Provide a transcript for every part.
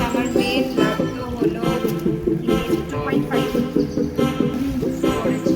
আমার মেন লাগতো হলো 2.5 করেছি।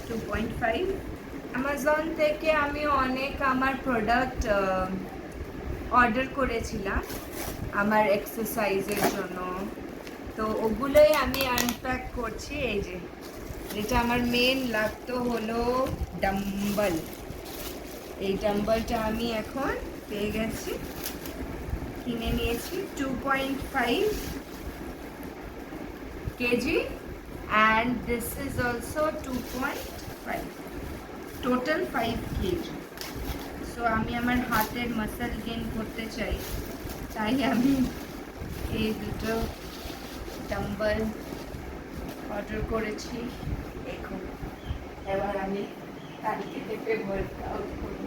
2.5 অ্যামাজন থেকে আমি অনেক আমার প্রোডাক্ট অর্ডার করেছিলাম আমার এক্সারসাইজের জন্য, তো ওগুলোই আমি আনপ্যাক করছি। এই যে যেটা আমার মেন লাগতো হলো ডাম্বল, এই ডাম্বলটা আমি এখন পেয়ে গেছি, কিনে নিয়েছি 2.5 KG and this is also 2.5, total 5 kg. so আমি আমার হাতের মাসল গেইন করতে চাই, তাই আমি এই দুটো ডাম্বল অর্ডার করেছি। এখন এবার আমি কালকে থেকে ওয়ার্কআউট করব।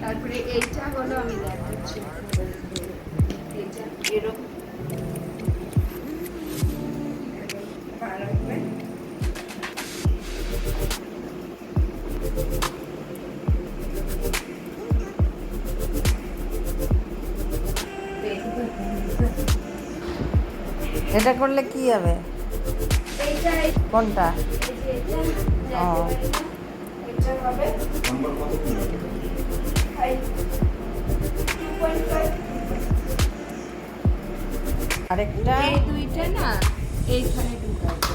তারপরে এইটা হলো আমি দেখাচ্ছি, এইটা এরকম এটা করলে কি হবে? কোনটা? ও এটা হবে আরেকটা এই দুইটা না এইখানে ঢুকাবো।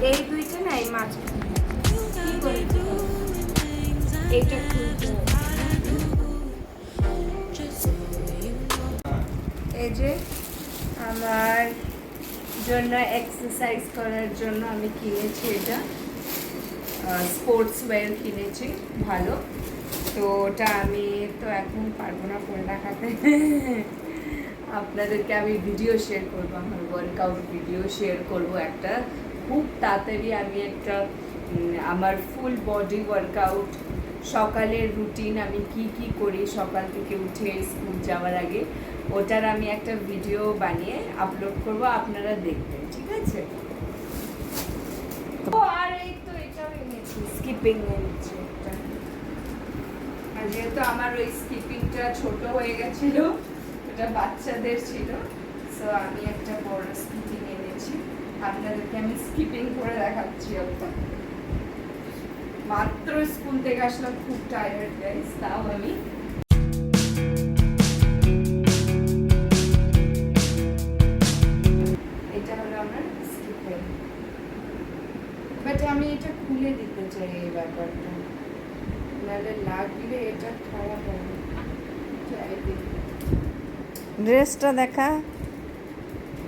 এই দুইটা না এই মাছ এইটা এই যে আমার জন্য এক্সারসাইজ করার জন্য আমি কিনেছি, এটা স্পোর্টস ওয়্যার কিনেছি ভালো। তো ওটা আমি তো এখন পারবো না ফোন দেখাতে, আপনাদেরকে আমি ভিডিও শেয়ার করবো, আমার ওয়ার্কআউট ভিডিও শেয়ার করবো একটা খুব তাড়াতাড়ি। আমি একটা আমার ফুল বডি ওয়ার্কআউট সকালের রুটিন, আমি কি কি করি সকাল থেকে উঠে স্কুল যাওয়ার আগে, ওটার আমি একটা ভিডিও বানিয়ে আপলোড করব, আপনারা দেখবেন, ঠিক আছে? ও আর এই তো এটাও এনেছি, স্কিপিং এনেছি একটা। আর যেহেতু আমার ওই স্কিপিংটা ছোট হয়ে গেছিল, ওটা বাচ্চাদের ছিল, সো আমি একটা বড় স্কিপিং এনেছি, আপনাদেরকে আমি স্কিপিং করে দেখাচ্ছি। ওটা মাত্র স্কুল থেকে আসলাম, খুব টায়ার্ড গাইস, তাও আমি এটা হলো আমার স্কিপিং, বাট আমি এটা খুলে দিতে চাই এই ব্যাপারটা, নাহলে লাগলে এটা খারাপ হবে। ড্রেসটা দেখা,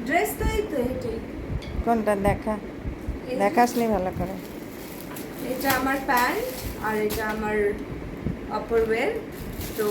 ড্রেস তো এই তো এটাই। কোনটা দেখা? দেখাসনি ভালো করে। এটা আমার প্যান্ট আর এটা আমার আপার ওয়্যার। তো